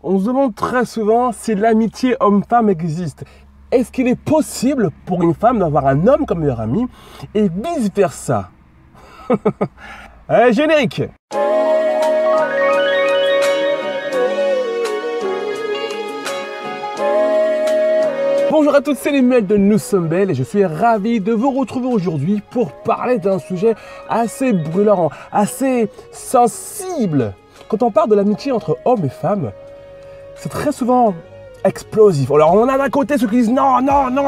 On se demande très souvent si l'amitié homme-femme existe. Est-ce qu'il est possible pour une femme d'avoir un homme comme meilleur ami et vice-versa? Allez, générique! Bonjour à tous, c'est Lemuel de Nous Sommes Belles et je suis ravi de vous retrouver aujourd'hui pour parler d'un sujet assez brûlant, assez sensible. Quand on parle de l'amitié entre hommes et femmes, c'est très souvent explosif. Alors on a d'un côté ceux qui disent non,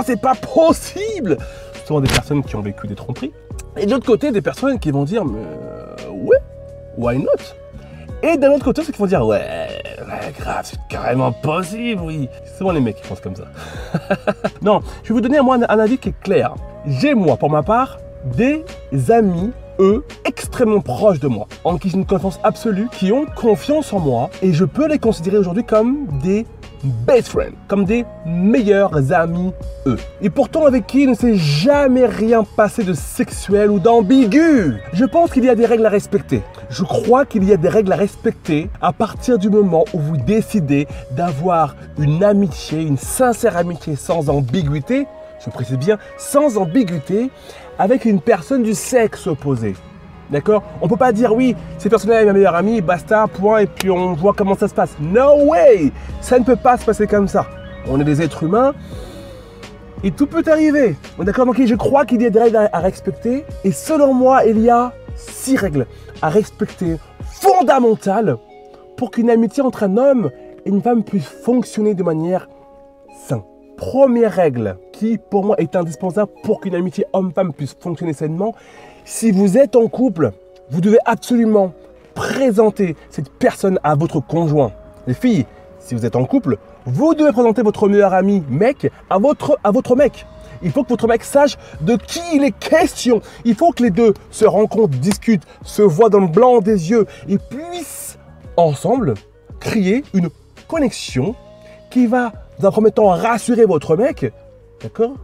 c'est pas possible. Souvent des personnes qui ont vécu des tromperies. Et de l'autre côté, des personnes qui vont dire ouais, why not? Et d'un autre côté, ceux qui vont dire ouais, grave, c'est carrément possible, oui. C'est souvent les mecs qui pensent comme ça. Non, je vais vous donner moi un avis qui est clair. J'ai moi, pour ma part, des amis, eux, extrêmement proches de moi, en qui j'ai une confiance absolue, qui ont confiance en moi, et je peux les considérer aujourd'hui comme des best friends, comme des meilleurs amis, eux. Et pourtant avec qui il ne s'est jamais rien passé de sexuel ou d'ambigu. Je pense qu'il y a des règles à respecter. Je crois qu'il y a des règles à respecter à partir du moment où vous décidez d'avoir une amitié, une sincère amitié sans ambiguïté, je précise bien, sans ambiguïté, avec une personne du sexe opposé. D'accord? On ne peut pas dire oui, cette personne-là est ma meilleure amie, basta, point, et puis on voit comment ça se passe. No way! Ça ne peut pas se passer comme ça. On est des êtres humains et tout peut arriver. D'accord? Donc je crois qu'il y a des règles à respecter. Et selon moi, il y a 6 règles à respecter, fondamentales, pour qu'une amitié entre un homme et une femme puisse fonctionner de manière saine. Première règle qui, pour moi, est indispensable pour qu'une amitié homme-femme puisse fonctionner sainement. Si vous êtes en couple, vous devez absolument présenter cette personne à votre conjoint. Les filles, si vous êtes en couple, vous devez présenter votre meilleur ami mec à votre mec. Il faut que votre mec sache de qui il est question. Il faut que les deux se rencontrent, discutent, se voient dans le blanc des yeux et puissent ensemble créer une connexion qui va, dans un premier temps, rassurer votre mec, d'accord ?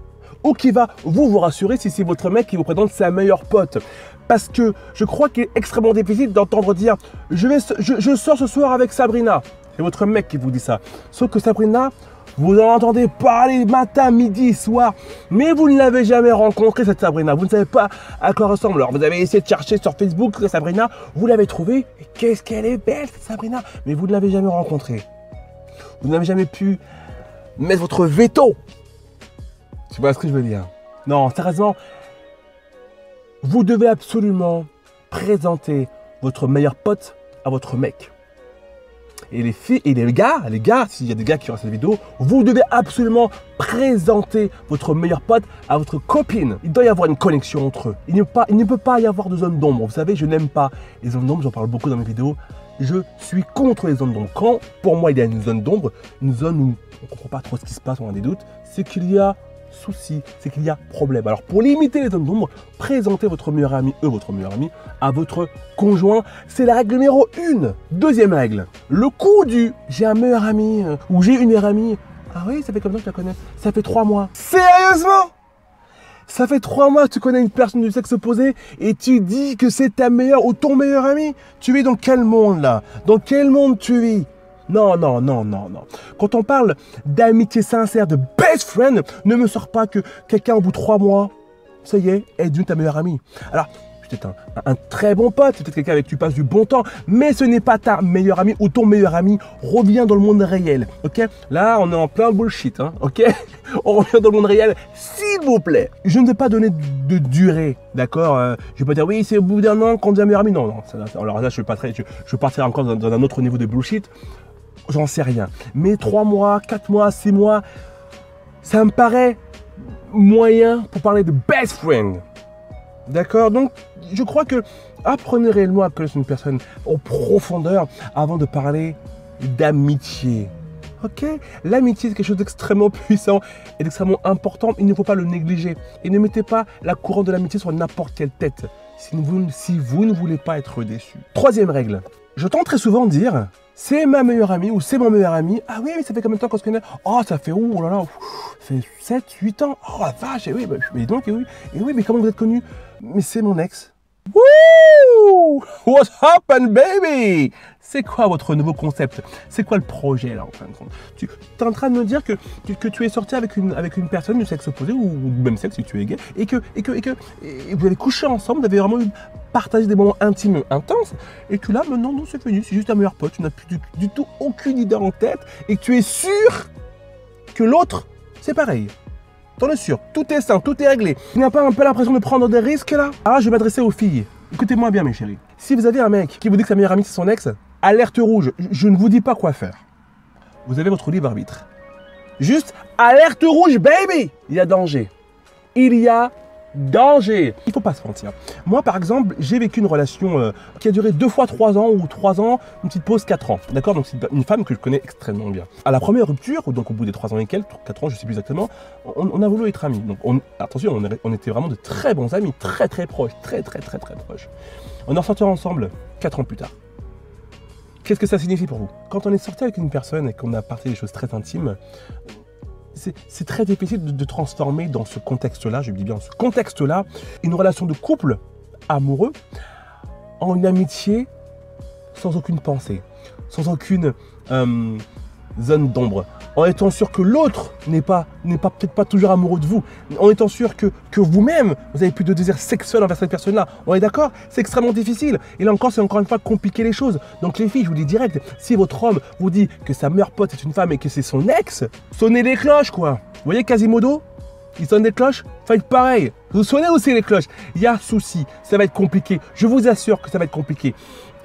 Ou qui va vous rassurer si c'est votre mec qui vous présente sa meilleure pote. Parce que je crois qu'il est extrêmement difficile d'entendre dire « je sors ce soir avec Sabrina ». C'est votre mec qui vous dit ça. Sauf que Sabrina, vous en entendez parler matin, midi, soir, mais vous ne l'avez jamais rencontrée cette Sabrina. Vous ne savez pas à quoi ressemble. Alors vous avez essayé de chercher sur Facebook Sabrina, vous l'avez trouvée. Et qu'est-ce qu'elle est belle cette Sabrina, mais vous ne l'avez jamais rencontrée. Vous n'avez jamais pu mettre votre veto. Tu vois ce que je veux dire? Non, sérieusement, vous devez absolument présenter votre meilleur pote à votre mec. Et les filles et les gars, s'il y a des gars qui regardent cette vidéo, vous devez absolument présenter votre meilleur pote à votre copine. Il doit y avoir une connexion entre eux. Il ne peut pas y avoir de zone d'ombre. Vous savez, je n'aime pas les zones d'ombre, j'en parle beaucoup dans mes vidéos. Je suis contre les zones d'ombre. Quand, pour moi, il y a une zone d'ombre, une zone où on ne comprend pas trop ce qui se passe, on a des doutes, c'est qu'il y a souci, c'est qu'il y a problème. Alors pour limiter les zones d'ombre, présentez votre meilleur ami, votre meilleur ami, à votre conjoint. C'est la règle numéro 1. Deuxième règle, le coup du j'ai un meilleur ami ou j'ai une meilleure amie. Ah oui, ça fait comme ça que je la connais. Ça fait 3 mois. Sérieusement? Ça fait 3 mois que tu connais une personne du sexe opposé et tu dis que c'est ta meilleure ou ton meilleur ami? Tu vis dans quel monde là? Dans quel monde tu vis? Non. Quand on parle d'amitié sincère, de best friend, ne me sors pas que quelqu'un au bout de 3 mois, ça y est devenu ta meilleure amie. Alors, peut-être un très bon pote, peut-être quelqu'un avec qui tu passes du bon temps, mais ce n'est pas ta meilleure amie ou ton meilleur ami. Reviens dans le monde réel, ok? Là, on est en plein bullshit, hein, ok? On revient dans le monde réel, s'il vous plaît. Je ne vais pas donner de durée, d'accord? Je vais pas dire, oui, c'est au bout d'un an qu'on devient meilleur ami. Non. Alors là, je partirai encore dans un autre niveau de bullshit. J'en sais rien. Mais 3 mois, 4 mois, 6 mois, ça me paraît moyen pour parler de best friend. D'accord? Donc, je crois que apprenez réellement à connaître une personne en profondeur avant de parler d'amitié. Ok? L'amitié, c'est quelque chose d'extrêmement puissant et d'extrêmement important. Il ne faut pas le négliger. Et ne mettez pas la couronne de l'amitié sur n'importe quelle tête si vous ne voulez pas être déçu. Troisième règle. J'entends très souvent dire c'est ma meilleure amie ou c'est mon meilleur ami. Ah oui, mais ça fait combien de temps qu'on se connaît? Oh, ça fait, oh là là, ça fait 7, 8 ans. Oh la vache, et oui, mais donc, et oui, mais comment vous êtes connus? Mais c'est mon ex. Wouh! What's happened, baby? C'est quoi votre nouveau concept? C'est quoi le projet là en fin de compte? Tu es en train de me dire que tu es sorti avec une personne du sexe opposé ou du même sexe si tu es gay et que vous avez couché ensemble, vous avez vraiment partagé des moments intimes intenses et que là maintenant non c'est fini, c'est juste un meilleur pote, tu n'as plus du tout aucune idée en tête et que tu es sûr que l'autre c'est pareil. T'en es sûr, tout est sain, tout est réglé. Tu n'as pas un peu l'impression de prendre des risques là? Alors je vais m'adresser aux filles. Écoutez-moi bien mes chéris. Si vous avez un mec qui vous dit que sa meilleure amie c'est son ex, alerte rouge, je ne vous dis pas quoi faire. Vous avez votre libre arbitre. Juste alerte rouge baby! Il y a danger. Il y a danger. Il ne faut pas se mentir. Moi par exemple, j'ai vécu une relation qui a duré 2 fois 3 ans ou 3 ans, une petite pause 4 ans. D'accord? Donc c'est une femme que je connais extrêmement bien. À la première rupture, donc au bout des 3 ans et quelques, 4 ans, je ne sais plus exactement, on a voulu être amis. Donc attention, on était vraiment de très bons amis, très proches, très proches. On est ressortis ensemble 4 ans plus tard. Qu'est-ce que ça signifie pour vous? Quand on est sorti avec une personne et qu'on a partagé des choses très intimes, c'est très difficile de transformer dans ce contexte-là, je dis bien ce contexte-là, une relation de couple amoureux en une amitié sans aucune pensée, sans aucune zone d'ombre, en étant sûr que l'autre n'est peut-être pas toujours amoureux de vous, en étant sûr que vous-même, vous avez plus de désir sexuel envers cette personne-là. On est d'accord? C'est extrêmement difficile. Et là encore, c'est encore une fois compliquer les choses. Donc les filles, je vous dis direct, si votre homme vous dit que sa meilleure pote est une femme et que c'est son ex, sonnez les cloches, quoi. Vous voyez Quasimodo? Il sonne des cloches? Faites pareil. Vous sonnez aussi les cloches. Il y a souci. Ça va être compliqué. Je vous assure que ça va être compliqué.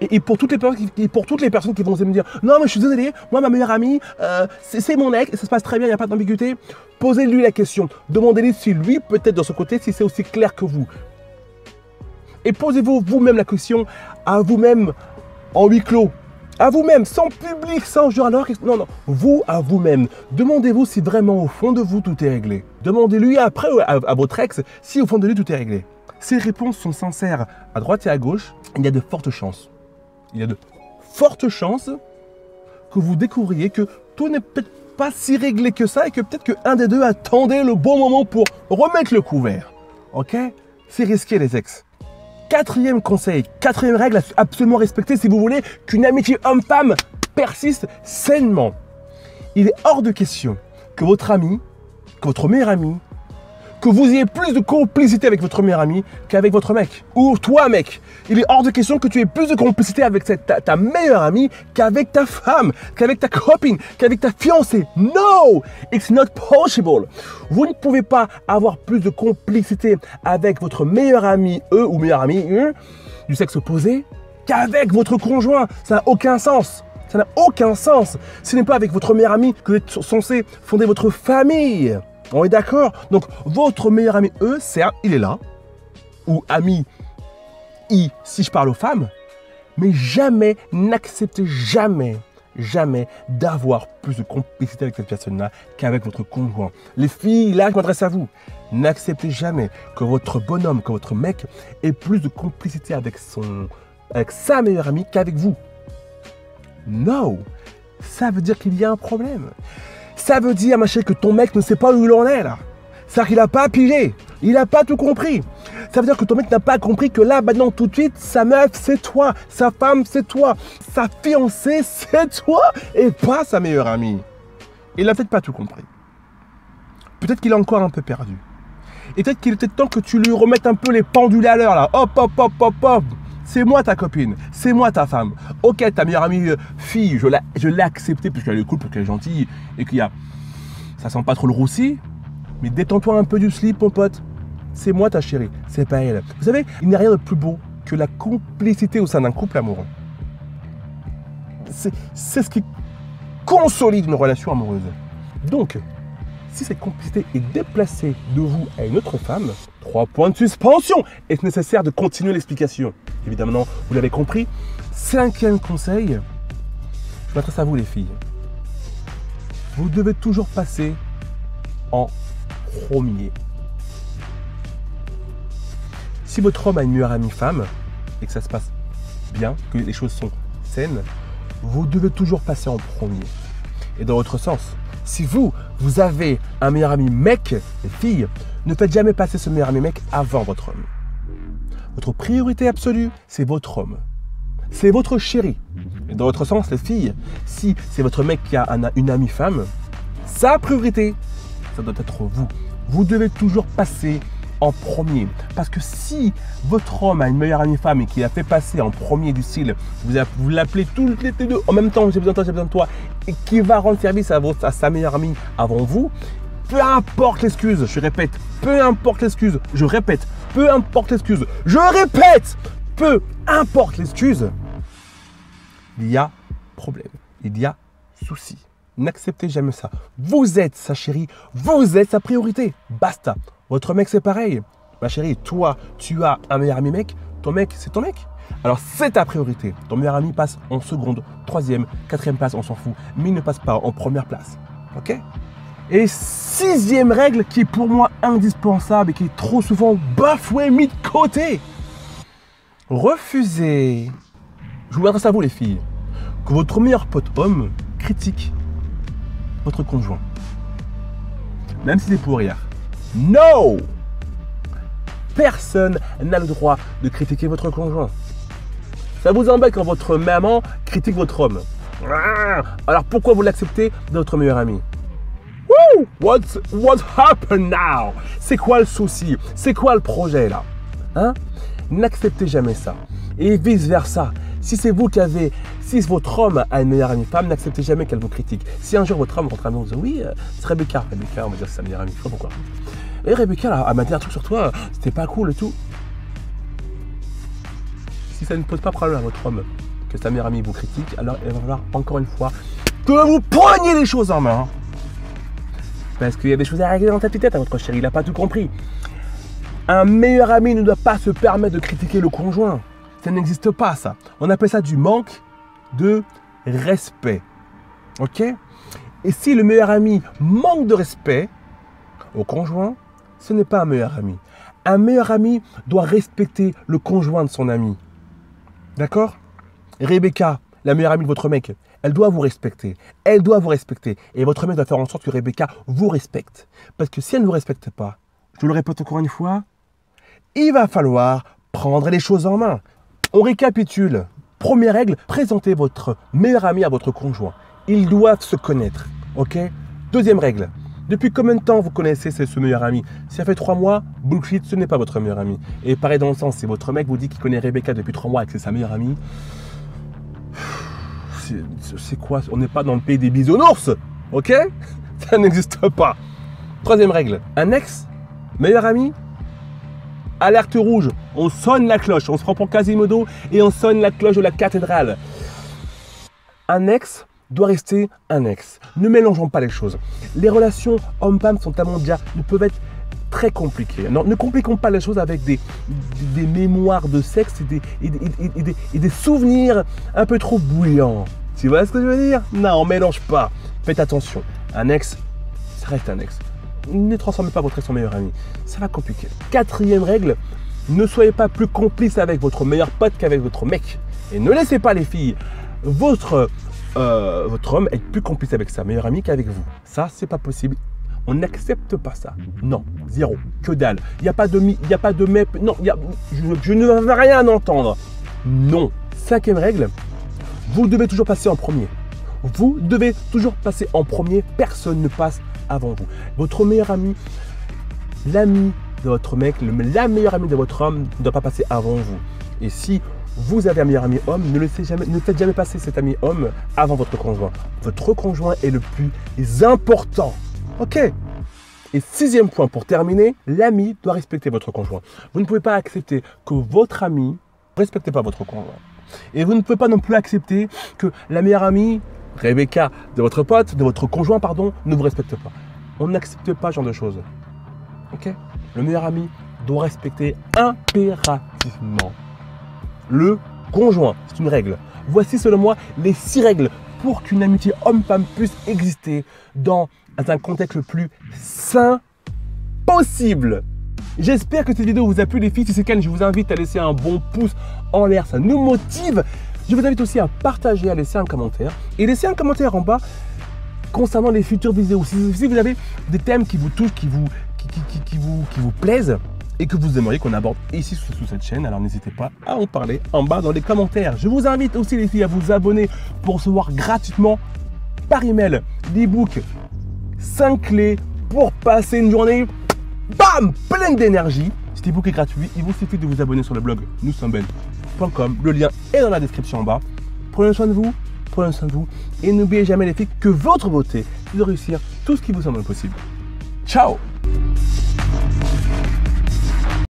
Et pour toutes les personnes qui vont me dire « Non, mais je suis désolé, moi, ma meilleure amie, c'est mon ex, ça se passe très bien, il n'y a pas d'ambiguïté. » Posez-lui la question. Demandez-lui si lui, peut-être de son côté, si c'est aussi clair que vous. Et posez-vous vous-même la question à vous-même en huis clos. À vous-même, sans public, sans genre alors. Non, vous à vous-même. Demandez-vous si vraiment au fond de vous tout est réglé. Demandez-lui après à votre ex si au fond de lui tout est réglé. Si les réponses sont sincères à droite et à gauche, il y a de fortes chances. Il y a de fortes chances que vous découvriez que tout n'est peut-être pas si réglé que ça et que peut-être qu'un des deux attendait le bon moment pour remettre le couvert. Ok? C'est risqué les ex. Quatrième conseil, quatrième règle à absolument respecter si vous voulez qu'une amitié homme-femme persiste sainement. Il est hors de question que votre ami, que votre meilleur ami, que vous ayez plus de complicité avec votre meilleur ami qu'avec votre mec. Ou toi, mec. Il est hors de question que tu aies plus de complicité avec ta meilleure amie qu'avec ta femme, qu'avec ta copine, qu'avec ta fiancée. No! It's not possible. Vous ne pouvez pas avoir plus de complicité avec votre meilleur ami, ou meilleur ami, du sexe opposé, qu'avec votre conjoint. Ça n'a aucun sens. Ça n'a aucun sens. Ce n'est pas avec votre meilleur ami que vous êtes censé fonder votre famille. On est d'accord? Donc, votre meilleur ami, certes, il est là. Ou ami, si je parle aux femmes. Mais jamais, n'acceptez jamais d'avoir plus de complicité avec cette personne-là qu'avec votre conjoint. Les filles, là, je m'adresse à vous. N'acceptez jamais que votre bonhomme, que votre mec ait plus de complicité avec sa meilleure amie qu'avec vous. Non! Ça veut dire qu'il y a un problème. Ça veut dire, ma chérie, que ton mec ne sait pas où il en est, là. C'est-à-dire qu'il n'a pas pigé. Il n'a pas tout compris. Ça veut dire que ton mec n'a pas compris que là, maintenant, tout de suite, sa meuf, c'est toi. Sa femme, c'est toi. Sa fiancée, c'est toi. Et pas sa meilleure amie. Il n'a peut-être pas tout compris. Peut-être qu'il est encore un peu perdu. Et peut-être qu'il était temps que tu lui remettes un peu les pendules à l'heure, là. Hop, hop, hop, hop, hop. C'est moi ta copine, c'est moi ta femme. Ok, ta meilleure amie fille, je l'ai acceptée parce qu'elle est cool, parce qu'elle est gentille et qu'il y a... Ça sent pas trop le roussi, mais détends-toi un peu du slip, mon pote. C'est moi ta chérie, c'est pas elle. Vous savez, il n'y a rien de plus beau que la complicité au sein d'un couple amoureux. C'est ce qui consolide une relation amoureuse. Donc, si cette complicité est déplacée de vous à une autre femme, 3 points de suspension. Est-ce nécessaire de continuer l'explication? Évidemment, vous l'avez compris. 5e conseil, je m'adresse à vous les filles. Vous devez toujours passer en premier. Si votre homme a une meilleure amie femme et que ça se passe bien, que les choses sont saines, vous devez toujours passer en premier. Et dans l'autre sens, si vous avez un meilleur ami mec, les filles, ne faites jamais passer ce meilleur ami mec avant votre homme. Votre priorité absolue, c'est votre homme. C'est votre chéri. Et dans votre sens, les filles, si c'est votre mec qui a une amie femme, sa priorité, ça doit être vous. Vous devez toujours passer en premier. Parce que si votre homme a une meilleure amie femme et qu'il a fait passer en premier du style, vous l'appelez toutes les deux en même temps, j'ai besoin de toi, j'ai besoin de toi, et qui va rendre service à sa meilleure amie avant vous, peu importe l'excuse, je répète, peu importe l'excuse, je répète, peu importe l'excuse, je répète, peu importe l'excuse, il y a problème, il y a souci. N'acceptez jamais ça. Vous êtes sa chérie, vous êtes sa priorité. Basta. Votre mec, c'est pareil. Ma chérie, toi, tu as un meilleur ami mec, ton mec, c'est ton mec. Alors, c'est ta priorité. Ton meilleur ami passe en seconde, troisième, quatrième place, on s'en fout. Mais il ne passe pas en première place. Ok? Et sixième règle qui est pour moi indispensable et qui est trop souvent bafouée, mise de côté. Refusez. Je vous adresse à vous les filles. Que votre meilleur pote homme critique votre conjoint. Même si c'est pour rire. No! Personne n'a le droit de critiquer votre conjoint. Ça vous embête quand votre maman critique votre homme. Alors pourquoi vous l'acceptez de votre meilleur ami? Woo! What happened now? C'est quoi le souci? C'est quoi le projet là? Hein? N'acceptez jamais ça. Et vice versa. Si c'est vous qui avez, si votre homme a une meilleure amie femme, n'acceptez jamais qu'elle vous critique. Si un jour votre homme rentre à la maison et vous dit oui, c'est Rebecca. Rebecca, on va dire c'est sa meilleure amie. Je sais pas pourquoi. Et Rebecca, elle m'a dit un truc sur toi, c'était pas cool et tout. Si ça ne pose pas problème à votre homme que sa meilleure amie vous critique, alors il va falloir encore une fois que vous preniez les choses en main. Parce qu'il y a des choses à régler dans ta petite tête à votre chéri, il n'a pas tout compris. Un meilleur ami ne doit pas se permettre de critiquer le conjoint. Ça n'existe pas, ça. On appelle ça du manque de respect. Ok? Et si le meilleur ami manque de respect au conjoint, ce n'est pas un meilleur ami. Un meilleur ami doit respecter le conjoint de son ami. D'accord? Rebecca, la meilleure amie de votre mec, elle doit vous respecter. Elle doit vous respecter. Et votre mec doit faire en sorte que Rebecca vous respecte. Parce que si elle ne vous respecte pas, je le répète encore une fois, il va falloir prendre les choses en main. On récapitule. Première règle, présentez votre meilleur ami à votre conjoint. Ils doivent se connaître. Ok? Deuxième règle, depuis combien de temps vous connaissez ce meilleur ami? Si ça fait 3 mois, bullshit, ce n'est pas votre meilleur ami. Et pareil dans le sens, si votre mec vous dit qu'il connaît Rebecca depuis 3 mois et que c'est sa meilleure amie, c'est quoi? On n'est pas dans le pays des bisounours. Ok? Ça n'existe pas. Troisième règle, un ex, meilleur ami, alerte rouge, on sonne la cloche, on se prend pour Quasimodo et on sonne la cloche de la cathédrale. Un ex doit rester un ex. Ne mélangeons pas les choses. Les relations homme-femme sont tellement déjà, ne peuvent être très compliquées. Non, ne compliquons pas les choses avec des mémoires de sexe et des souvenirs un peu trop bouillants. Tu vois ce que je veux dire? Non, on ne mélange pas. Faites attention. Un ex, ça reste un ex. Ne transformez pas votre ex en meilleur ami. Ça va compliquer. Quatrième règle, ne soyez pas plus complice avec votre meilleur pote qu'avec votre mec. Et ne laissez pas les filles, votre homme être plus complice avec sa meilleure amie qu'avec vous. Ça, c'est pas possible. On n'accepte pas ça. Non, zéro, que dalle. Il n'y a pas de mi, il n'y a pas de mais. Non, je ne veux rien entendre. Non. Cinquième règle, vous devez toujours passer en premier. Vous devez toujours passer en premier. Personne ne passe avant vous. Votre meilleur ami, l'ami de votre mec, la meilleure amie de votre homme ne doit pas passer avant vous. Et si vous avez un meilleur ami homme, ne faites jamais passer cet ami homme avant votre conjoint. Votre conjoint est le plus important. Ok? Et sixième point pour terminer, l'ami doit respecter votre conjoint. Vous ne pouvez pas accepter que votre ami ne respecte pas votre conjoint. Et vous ne pouvez pas non plus accepter que la meilleure amie, Rebecca, de votre pote, de votre conjoint, pardon, ne vous respecte pas. On n'accepte pas ce genre de choses. Ok? Le meilleur ami doit respecter impérativement le conjoint. C'est une règle. Voici selon moi les 6 règles pour qu'une amitié homme-femme puisse exister dans un contexte le plus sain possible. J'espère que cette vidéo vous a plu les filles. Si c'est le cas, je vous invite à laisser un bon pouce en l'air. Ça nous motive. Je vous invite aussi à partager, à laisser un commentaire. Et laisser un commentaire en bas concernant les futures vidéos. Si vous avez des thèmes qui vous touchent, qui vous plaisent, et que vous aimeriez qu'on aborde ici sous cette chaîne, alors n'hésitez pas à en parler en bas dans les commentaires. Je vous invite aussi les filles à vous abonner pour recevoir gratuitement par email l'e-book 5 clés pour passer une journée bam, pleine d'énergie. Cet e-book est gratuit, il vous suffit de vous abonner sur le blog noussembelles.com. Le lien est dans la description en bas. Prenez soin de vous, et n'oubliez jamais les filles que votre beauté, c'est de réussir tout ce qui vous semble possible. Ciao!